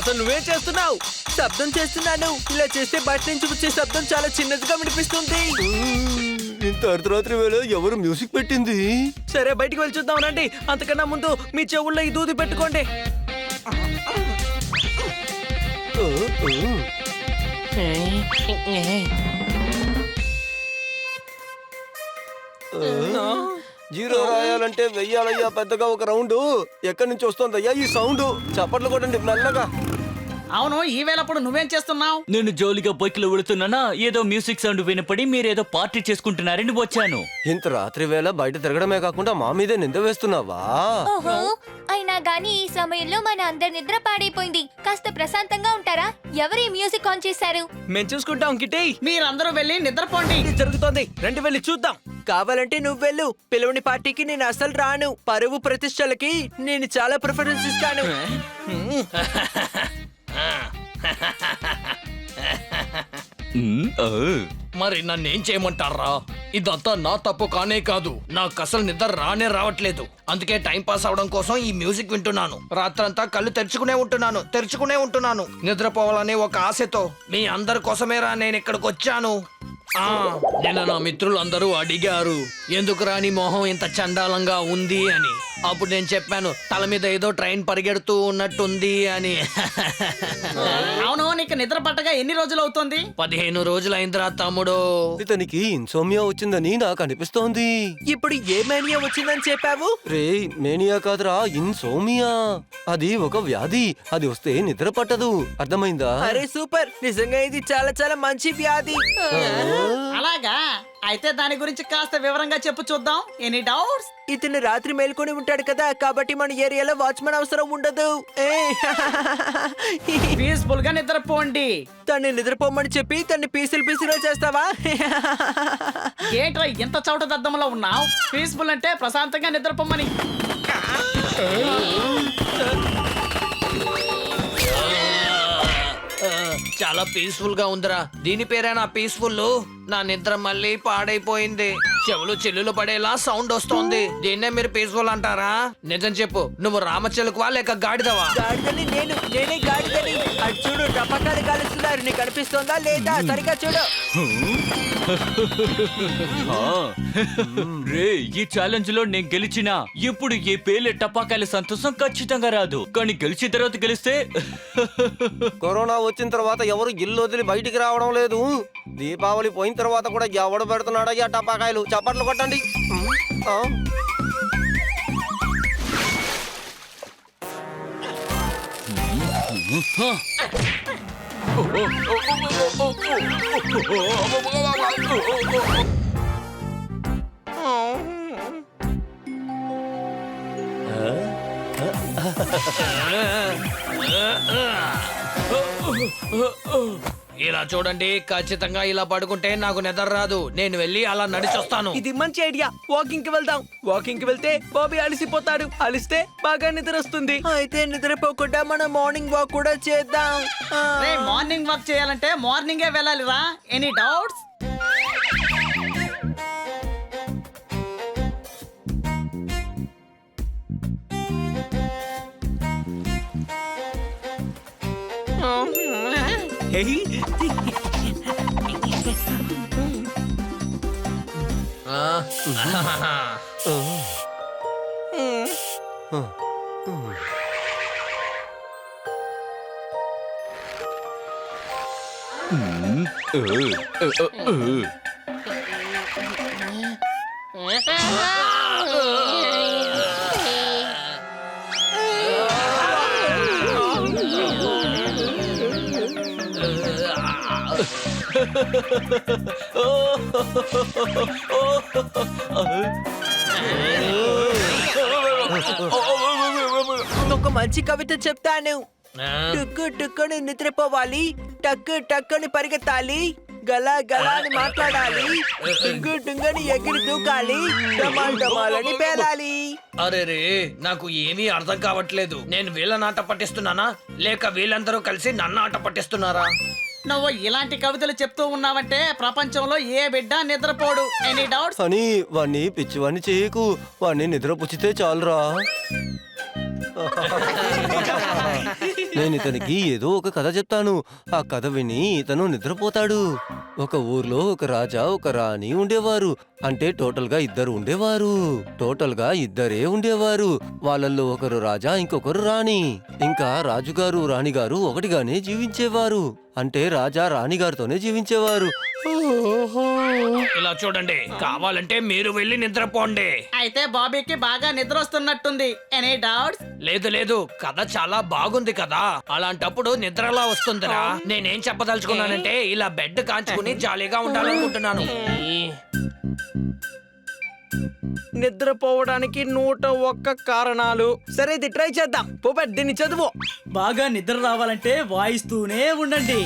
అసలు నువ్వేం చేస్తున్నావు? శబ్దం చేస్తున్నాను. ఇలా చేస్తే బయట నుంచి వచ్చే శబ్దం చాలా చిన్నదిగా వినిపిస్తుంది. ఇంత అర్ధరాత్రి వేళ ఎవరు మ్యూజిక్ పెట్టింది? సరే బయటికి వెళ్ళి చూద్దాం రండి. అంతకన్నా ముందు మీ చెవుల్లో ఈ దూది పెట్టుకోండి. జీరో రాయాలంటే వెయ్యాలయ్యా పెద్దగా ఒక రౌండ్. ఎక్కడి నుంచి వస్తుందయ్యా ఈ సౌండ్? చప్పట్లు కొట్టండి మెల్లగా. అవును, ఈ వేళప్పుడు నువ్వేం చేస్తున్నావు? నేను జోలిగా బైక్లో వెళుతున్నానా, ఏదో మ్యూజిక్ సౌండ్ వినపడి మీరేదో పార్టీ చేసుకుంటున్నారని వచ్చాను. ఇంత రాత్రి వేళ బయట తిరగడమే కాకుండా మా మీదే నింద వేస్తున్నావా? ఓహో, అయినా గానీ ఈ సమయంలో మన అందరి నిద్ర పాడైపోయింది. కాస్త ప్రశాంతంగా ఉంటారా? ఎవరు ఈ మ్యూజిక్ ఆన్ చేశారు? మేము చూసుకుంటాం కిట్టి. మీరందరూ వెళ్ళి నిద్రపోండి. ఇది జరుగుతోంది, రండి వెళ్ళి చూద్దాం. కావాలంటే నువ్వు వెళ్ళు. పిలువని పార్టీకి నేను అసలు రాను. పరువు ప్రతిష్టలకి నేను చాలా ప్రిఫరెన్స్ ఇస్తాను. మరి నన్నేం చేయమంటారా? ఇదంతా నా తప్పు కానే కాదు. నాకు అసలు నిద్ర రానే రావట్లేదు. అందుకే టైం పాస్ అవడం కోసం ఈ మ్యూజిక్ వింటున్నాను. రాత్రంతా కళ్ళు తెరుచుకునే ఉంటున్నాను. నిద్రపోవాలనే ఒక ఆశతో మీ అందరి కోసమేరా నేను ఇక్కడికి వచ్చాను. నిన్న నా మిత్రులందరూ అడిగారు ఎందుకు రాని మొహం ఇంత చండాలంగా ఉంది అని. అప్పుడు నేను చెప్పాను తల మీద ఏదో ట్రైన్ పరిగెడుతూ ఉన్నట్టుంది అని. అవును, నీకు నిద్ర పట్టగా ఎన్ని రోజులు అవుతుంది? 15 రోజులైందిరా తమ్ముడు. ఇతనికి ఇన్సోమియా వచ్చిందని నాకు అనిపిస్తోంది. ఇప్పుడు ఏ మేనియా వచ్చిందని చెప్పావు? రే, మేనియా కాదురా, ఇన్సోమియా. అది ఒక వ్యాధి. అది వస్తే నిద్ర పట్టదు. అర్థమైందా? అరే సూపర్, నిజంగా ఇది చాలా చాలా మంచి వ్యాధి. అలాగా? అయితే దాని గురించి కాస్త వివరంగా చెప్పు చూద్దాం. Any doubts? ఇతను రాత్రి మేల్కొని ఉంటాడు కదా, కాబట్టి మన ఏరియాలో వాచ్మెన్ అవసరం ఉండదు. పీస్ఫుల్ గా నిద్రపోండి. తన్ని నిద్రపోమని చెప్పి తన్ని పీసులు చేస్తావా? ఏంట్రా ఎంత చౌట దద్దములో ఉన్నావు? పీస్ఫుల్ అంటే ప్రశాంతంగా నిద్రపోమని. చాలా పీస్ఫుల్ గా ఉందిరా. దీని పేరేనా పీస్ఫుల్? నా నిద్ర మళ్ళీ పాడైపోయింది. చెవులు చిల్లులు పడేలా సౌండ్ వస్తోంది. దీన్నే మీరు పీస్ఫుల్ అంటారా? నిజం చెప్పు, నువ్వు రామచిలుకవా లేక గాడిదవా? గాడిదని నేనే గాడిదని. అటు చూడు, టపకాలు కాలుస్తున్నారు. నీకు కనిపిస్తోందా లేదా? సరిగా చూడు. రే, ఈ ఛాలెంజ్ లో నేను గెలిచినా ఇప్పుడు ఈ పేలే టపాకాయల సంతోషం ఖచ్చితంగా రాదు. కానీ గెలిచిన తర్వాత గెలిస్తే కరోనా వచ్చిన తర్వాత ఎవరు ఇల్లు వదిలి బయటికి రావడం లేదు. దీపావళి పోయిన తర్వాత కూడా ఎవడు పెడుతున్నాడయ్యా టపాకాయలు? చప్పట్లు కొట్టండి. ఇలా చూడండి, ఖచ్చితంగా ఇలా పడుకుంటే నాకు నిద్ర రాదు. నేను వెళ్ళి అలా నడిచొస్తాను. ఇది మంచి ఐడియా. వాకింగ్ కి వెళ్దాం. వాకింగ్ కి వెళ్తే బాబీ అలసిపోతాడు. అలిస్తే బాగా నిద్ర వస్తుంది. అయితే నిద్రపోకుండా మనం మార్నింగ్ వాక్ కూడా చేద్దాం. రే, మార్నింగ్ వాక్ చేయాలంటే మార్నింగే వెళ్ళాలి రా. Any doubts? ఒక మంచి కవిత చెప్తాను. టుక్కు టుక్కుని నిద్రపోవాలి, టక్కు టక్కుని పరిగెత్తాలి, గలా గలా అని మాట్లాడాలి, టుంగు టుంగని ఎగిరి దూకాలి, డమాల్ డమాలని పేలాలి. అరే రే, నాకు ఏమీ అర్థం కావట్లేదు. నేను వీళ్ళ ఆట పట్టిస్తున్నానా లేక వీళ్ళందరూ కలిసి నన్ను ఆట పట్టిస్తున్నారా? నువ్వు ఇలాంటి కవితలు చెప్తూ ఉన్నావంటే ప్రపంచంలో ఏ బిడ్డ నిద్రపోడు. Any doubts? అని వాణ్ణి పిచ్చివాణ్ణి చేయకు. వాణ్ణి నిద్ర పుచ్చితే చాలురా. నేను ఇతనికి ఏదో ఒక కథ చెప్తాను. ఆ కథ విని ఇతను నిద్రపోతాడు. ఒక ఊర్లో ఒక రాజా ఒక రాణి ఉండేవారు. అంటే టోటల్ గా ఇద్దరు ఉండేవారు. వాళ్ళల్లో ఒకరు రాజా ఇంకొకరు రాణి. ఇంకా రాజుగారు రాణిగారు ఒకటిగానే జీవించేవారు. అంటే రాజా రాణిగారితోనే జీవించేవారు. ఇలా చూడండి, కావాలంటే మీరు వెళ్ళి నిద్రపోండి. అయితే బాబీకి బాగా నిద్ర వస్తున్నట్టుంది. Any doubts? లేదు లేదు, కథ చాలా బాగుంది కదా, అలాంటప్పుడు నిద్రలా వస్తుందిరా. నేనేం చెప్పదలుచుకున్నానంటే ఇలా బెడ్ కాంచుకుని జాలీగా ఉండాలనుకుంటున్నాను. నిద్రపోవడానికి 101 కారణాలు. సరే ఇది ట్రై చేద్దాం. పోపెట్ దీన్ని చదువు. బాగా నిద్ర రావాలంటే వాయిస్తూనే ఉండండి.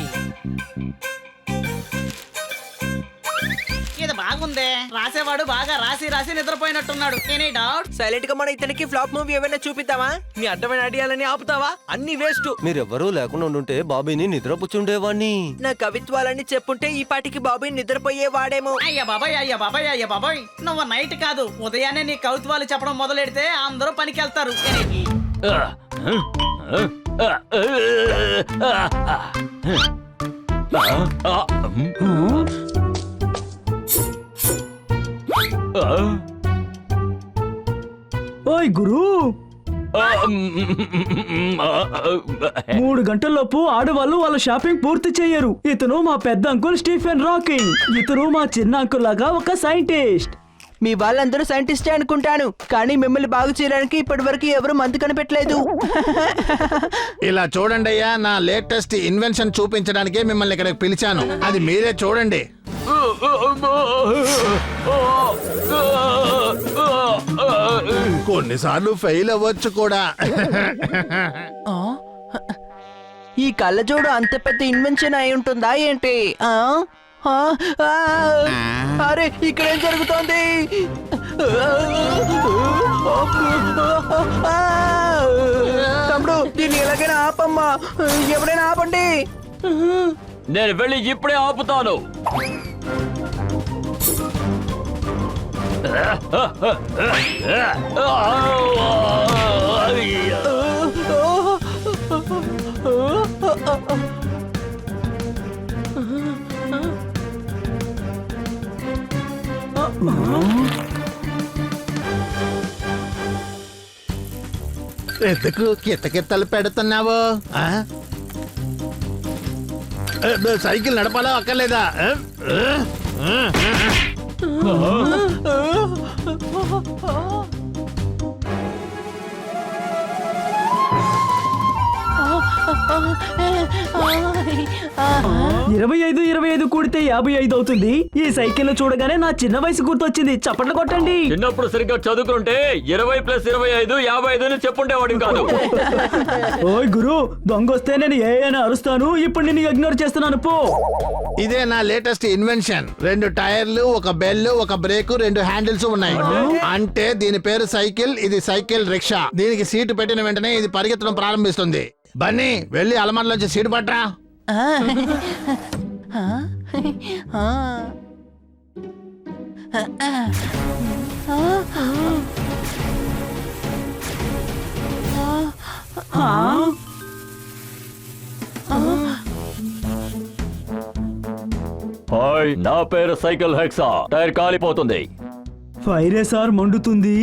ఇది బాగుందే. రాసేవాడు బాగా రాసి రాసి నిద్రపోయినట్టున్నాడు. Any doubt? సైలెంట్ గా మన ఇతనికి ఫ్లాప్ మూవీ ఏమైనా చూపిద్దామా? నీ అడ్డమైన ఐడియాలని ఆపుతావా? అన్ని వేస్ట్. మీరెవ్వరూ లేకుండా ఉండుంటే బాబీని నిద్రపుచ్చుండేవాణ్ణి. నా కవిత్వాలన్నీ చెప్పుంటే ఈ పాటికి బాబీ నిద్రపోయేవాడేమో. అయ్యా బాబాయ్, అయ్యా బాబాయ్, అయ్యా బాబాయ్, నువ్వు నైట్ కాదు ఉదయాన్నే నీ కవిత్వాలు చెప్పడం మొదలెడితే అందరూ పనికి వెళ్తారు. ఓయ్ గురు, 3 గంటల్లోపు ఆడవాళ్ళు వాళ్ళ షాపింగ్ పూర్తి చేయరు. ఇతను మా పెద్ద అంకుల్ స్టీఫెన్ రాకింగ్. ఇతను మా చిన్న అంకుల్ లాగా ఒక సైంటిస్ట్. మీ వాళ్ళందరూ సైంటిస్టే అనుకుంటాను, కానీ మిమ్మల్ని బాగు చేయడానికి ఇప్పటి వరకు ఎవరు మందు కనిపెట్టలేదు. ఇలా చూడండి అయ్యా, నా లేటెస్ట్ ఇన్వెన్షన్ చూపించడానికే మిమ్మల్ని ఇక్కడికి పిలిచాను. అది మీరే చూడండి. కొన్నిసార్లు ఫెయిల్ అవ్వచ్చు కూడా. ఈ కళ్ళజోడు అంత పెద్ద ఇన్వెన్షన్ అయి ఉంటుందా ఏంటి? అరే ఇక్కడేం జరుగుతోంది? తమ్ముడు దీన్ని ఎలాగైనా ఆపమ్మా, ఎవరైనా ఆపండి. నేను వెళ్ళి ఇప్పుడే ఆపుతాను. ఎందుకు కిత్తకిత్తలు పెడుతున్నావు? సైకిల్ నడపాలా అక్కర్లేదా? ఇరవై ఐదు కూడితే 55 అవుతుంది. ఈ సైకిల్ చూడగానే నా చిన్న వయసు గుర్తొచ్చింది. చప్పట్లు కొట్టండి. చిన్నప్పుడు సరిగ్గా చదువుకుంటే 20 + 25 55 చెప్పుండేవాడు కాదు. ఓయ్ గురు, దొంగొస్తే నేను ఏ అని అరుస్తాను. ఇప్పుడు నేను ఇగ్నోర్ చేస్తున్నాను. పో. ఇదే నా లేటెస్ట్ ఇన్వెన్షన్. 2 టైర్లు, ఒక బెల్, ఒక బ్రేక్, 2 హ్యాండిల్స్ ఉన్నాయి. అంటే దీని పేరు సైకిల్. ఇది సైకిల్ రిక్షా. దీనికి సీటు పెట్టిన వెంటనే ఇది పరిగెత్తడం ప్రారంభిస్తుంది. బన్నీ, వెళ్ళి అలమారలోంచి సీటు పట్రా. హాయ్, నా పేరు సైకిల్ హెక్సా. టైర్ కాలిపోతుంది. ఫైరే సార్, మండుతుంది.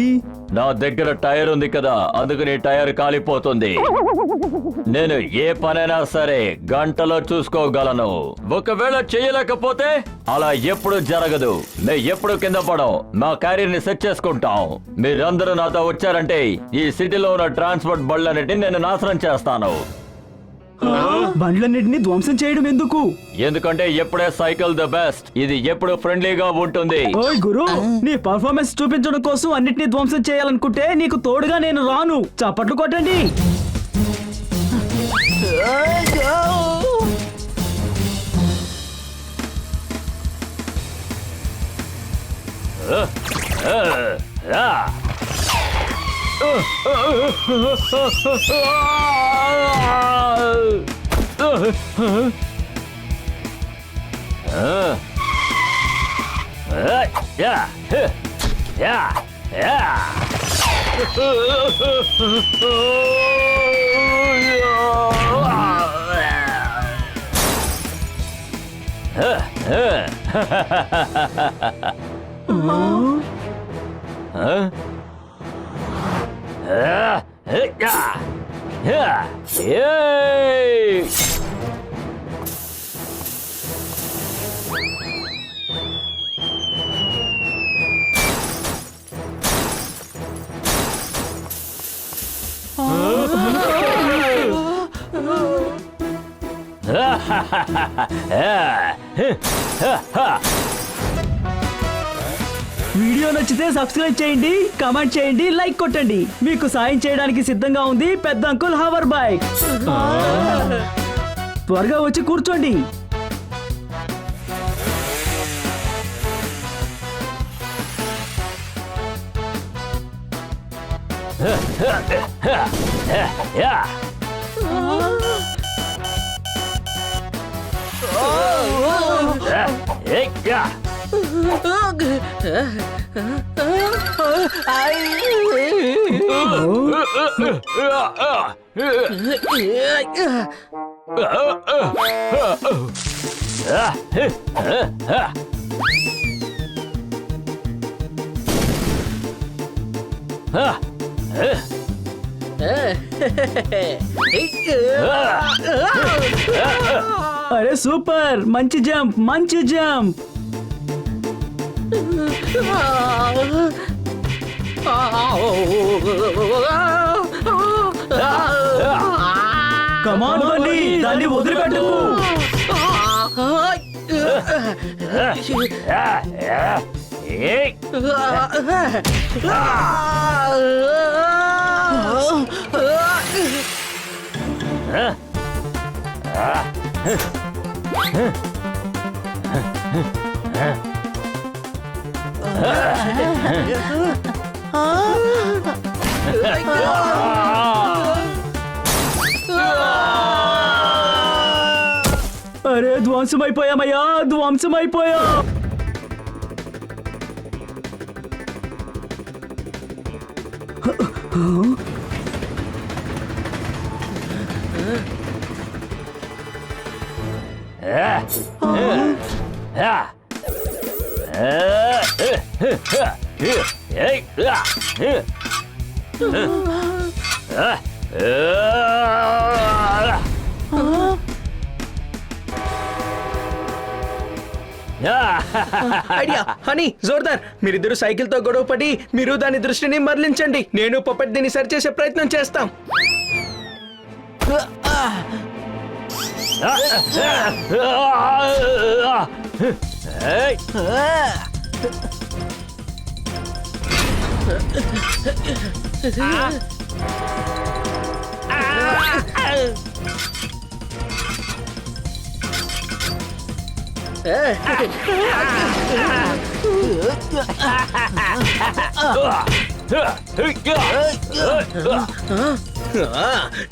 నా దగ్గర టైర్ ఉంది కదా, అందుకని టైర్ కాలిపోతుంది. నేను ఏ పనైనా సరే గంటలో చూసుకోగలను. ఒకవేళ చేయలేకపోతే అలా ఎప్పుడు జరగదు. మేము ఎప్పుడు కింద పడం, మా క్యారియర్ ని సెట్ చేసుకుంటాం. మీరందరూ నాతో వచ్చారంటే ఈ సిటీలో ఉన్న ట్రాన్స్పోర్ట్ బళ్ళన్నిటిని నేను నాశనం చేస్తాను. బండ్లన్నిటిని ధ్వంసం చేయడం ఎందుకు? ఎందుకంటే ఎప్పుడే సైకిల్ ద బెస్ట్. ఇది ఎప్పుడు ఫ్రెండ్లీగా ఉంటుంది. ఓయ్ గురు, నీ పర్ఫార్మెన్స్ చూపించడం కోసం అన్నిటినీ ధ్వంసం చేయాలనుకుంటే నీకు తోడుగా నేను రాను. చప్పట్లు కొట్టండి. Yeah. వీడియో నచ్చితే సబ్స్క్రైబ్ చేయండి, కామెంట్ చేయండి, లైక్ కొట్టండి. మీకు సాయం చేయడానికి సిద్ధంగా ఉంది పెద్ద అంకుల్ హవర్ బైక్. త్వరగా వచ్చి కూర్చోండి. అరే సూపర్, మంచి జంప్, మంచి జంప్. కమాన్ బన్నీ, దాన్ని వదిలిపెట్టకు. అరే ధ్వంసమైపోయామయ్యా, ధ్వంసమైపోయా. Idea honey, Jordar. మీరిద్దరు సైకిల్ తో గొడవ పడి మీరు దాని దృష్టిని మరలించండి. నేను పప్పెట్ దీన్ని సరి చేసే ప్రయత్నం చేస్తాం.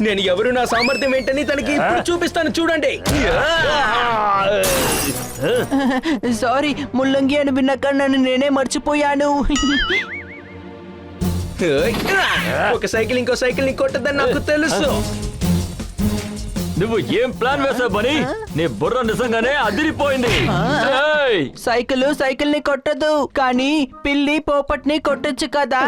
నేను ఎవరు, నా సామర్థ్యం ఏంటని తనకి ఇప్పుడు చూపిస్తాను, చూడండి. సారీ, ముల్లంగి అని విన్నాక నన్ను నేనే మర్చిపోయాను. ఒక సైకిల్ ఇంకో సైకిల్ ని కొట్టదని నాకు తెలుసు. నువ్వు ఏం ప్లాన్ వేసావు బనీ? నీ బుర్ర నిజంగానే అదిరిపోయింది. సైకిల్ సైకిల్ ని కొట్టదు, కానీ పిల్లి పోపట్ని కొట్టొచ్చు కదా.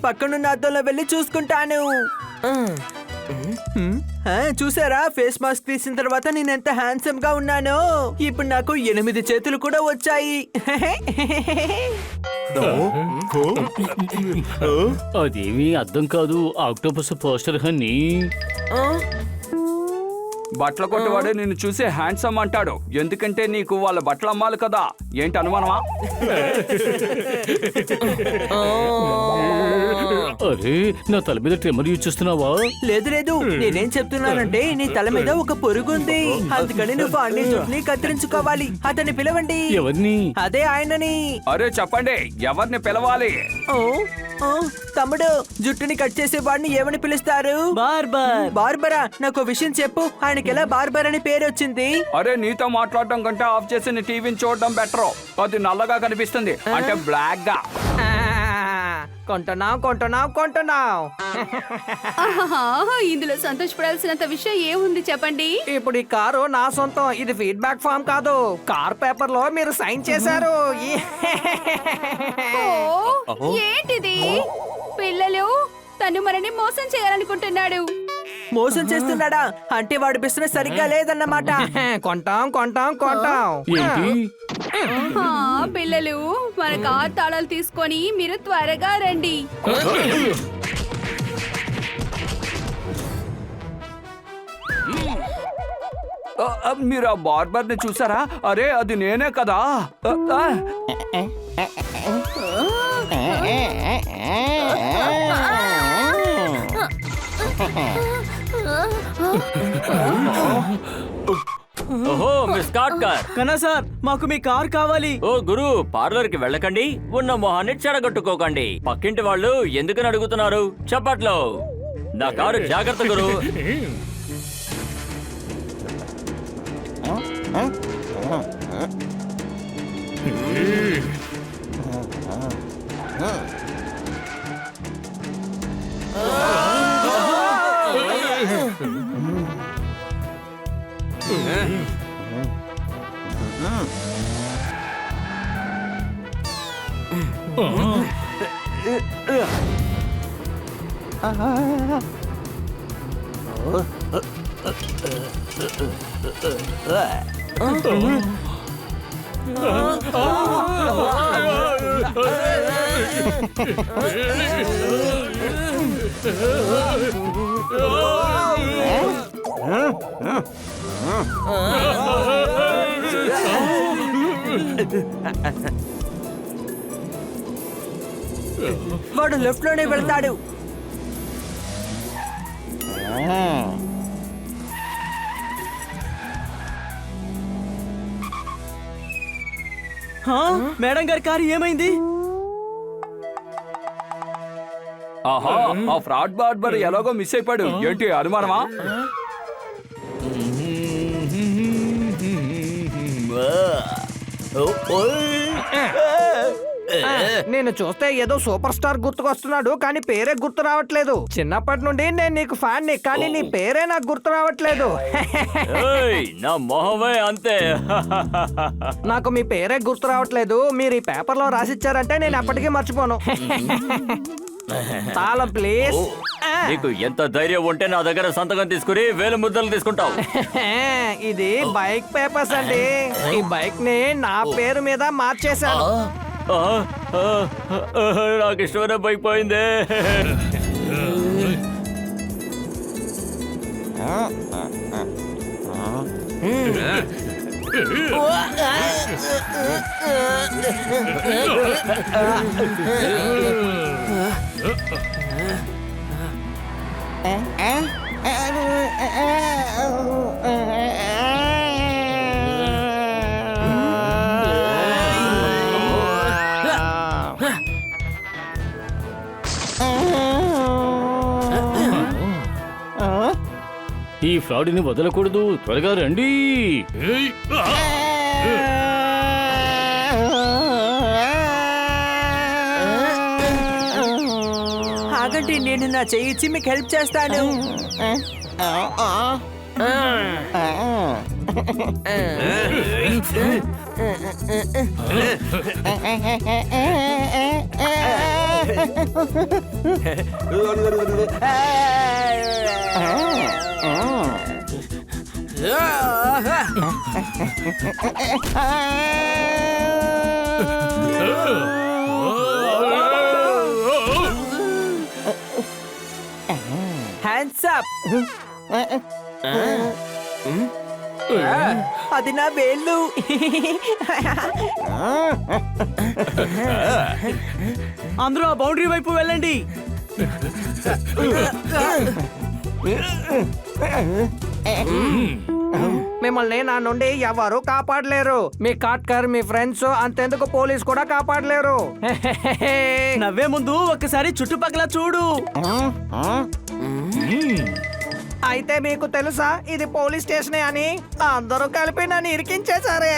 పక్కనున్న అద్దంలో వెళ్ళి చూసుకుంటాను. చూసారా, ఫేస్ మాస్క్ తీసిన తర్వాత నేను ఎంత హ్యాండ్సమ్ గా ఉన్నానో. ఇప్పుడు నాకు 8 చేతులు కూడా వచ్చాయి. అదేమీ అర్థం కాదు. Octopus poster honey. బట్టల కొట్టవాడే నిన్ను చూసి హ్యాండ్సమ్ అంటాడు, ఎందుకంటే నీకు వాళ్ళ బట్టలు అమ్మాలి కదా. ఏంటి అనుమానమా? అరే నా తల మీద ట్రిమ్మర్ యూజ్ చేస్తున్నావా? లేదు లేదు, నేనేం చెప్తున్నానంటే నీ తల మీద ఒక పురుగు ఉంది, అందుకని నువ్వు అన్ని జుట్టుని కత్తిరించుకోవాలి. అతన్ని పిలవండి. ఎవరిని? అదే ఆయనని. అరే చెప్పండి, ఎవరిని పిలవాలి? ఓ, ఓ, తమ్ముడు, జుట్టుని కట్ చేసే వాడిని ఏమని పిలుస్తారు? బార్బర్. బార్బరా. నాకు విషయం చెప్పు, ఆయనకి ఎలా బార్బర్ అని పేరు వచ్చింది? అరే నీతో మాట్లాడడం కంటే ఆఫ్ చేసిన టీవీని చూడడం బెటర్. అది నల్లగా కనిపిస్తుంది, అంటే బ్లాక్ గా. కొంటున్నావు. ఇందులో సంతోషపడాల్సినంత విషయం ఏముంది చెప్పండి. ఇప్పుడు ఈ కారు నా సొంతం. ఇది ఫీడ్బ్యాక్ ఫామ్ కాదు, కార్ పేపర్ లో మీరు సైన్ చేశారు. ఏంటిది? పిల్లలు, తను మనని మోసం చేయాలనుకుంటున్నాడు. మోసం చేస్తున్నాడా? అంటే వాడి బిజినెస్ సరిగ్గా లేదన్నమాట. కొంటాం. ఏంటి? పిల్లలు, మన కార్ తాళాలు తీసుకొని మీరు త్వరగా రండి. మీరు ఆ బార్బర్ ని చూసారా? అరే అది నేనే కదా. ఓహో మిస్ కాట్కర్. కన్నా సార్, మాకు మీ కార్ కావాలి. ఓ గురు, పార్లర్ కి వెళ్ళకండి, ఉన్న మొహాన్ని చెడగొట్టుకోకండి. పక్కింటి వాళ్ళు ఎందుకని అడుగుతున్నారు? చెప్పట్లో నా కారు జాగ్రత్త గురు. వాడు లెఫ్ట్ లోనే వెళ్తాడు. మేడం గారి కారు ఏమైంది? ఆహా, ఆ ఫ్రాడ్ బార్బర్ ఎలాగో మిస్ అయిపోయాడు. ఏంటి అనుమానమా? నేను చూస్తే ఏదో సూపర్ స్టార్ గుర్తుకొస్తున్నాడు, కానీ పేరే గుర్తు రావట్లేదు. చిన్నప్పటి నుండి నేను నీకు ఫ్యాన్ ని, కానీ నీ పేరే నాకు గుర్తు రావట్లేదు. ఏయ్, నా మొహమే అంతే. నాకు మీ పేరే గుర్తు రావట్లేదు. మీరు ఈ పేపర్ లో రాసిచ్చారంటే నేను ఎప్పటికీ మర్చిపోను. తాళం ప్లీజ్. నీకు ఎంత ధైర్యం ఉంటే నా దగ్గర సంతకం తీసుకుని 1000 ముద్దలు తీసుకుంటావు? ఇది బైక్ పేపర్స్ అండి. ఈ బైక్ ని నా పేరు మీద మార్చేశాను. నాకు ఇష్టమైన బైక్ పోయిందే. ఈ ఫ్రాడ్ని వదలకూడదు, త్వరగా రండి. ఆగండి, నేను నా చెయ్యి ఇచ్చి మీకు హెల్ప్ చేస్తాను. Hands up. అది నా వేళ్ళు. అందరూ ఆ బౌండరీ వైపు వెళ్ళండి. మిమ్మల్ని నా నుండి ఎవరు కాపాడలేరు. మీ కాట్కర్, మీ ఫ్రెండ్స్, అంతెందుకు పోలీస్ కూడా కాపాడలేరు. నవ్వే ముందు ఒకసారి చుట్టుపక్కల చూడు. అయితే మీకు తెలుసా ఇది పోలీస్ స్టేషనే అని? అందరూ కలిపి నన్ను ఇరికించేశారే.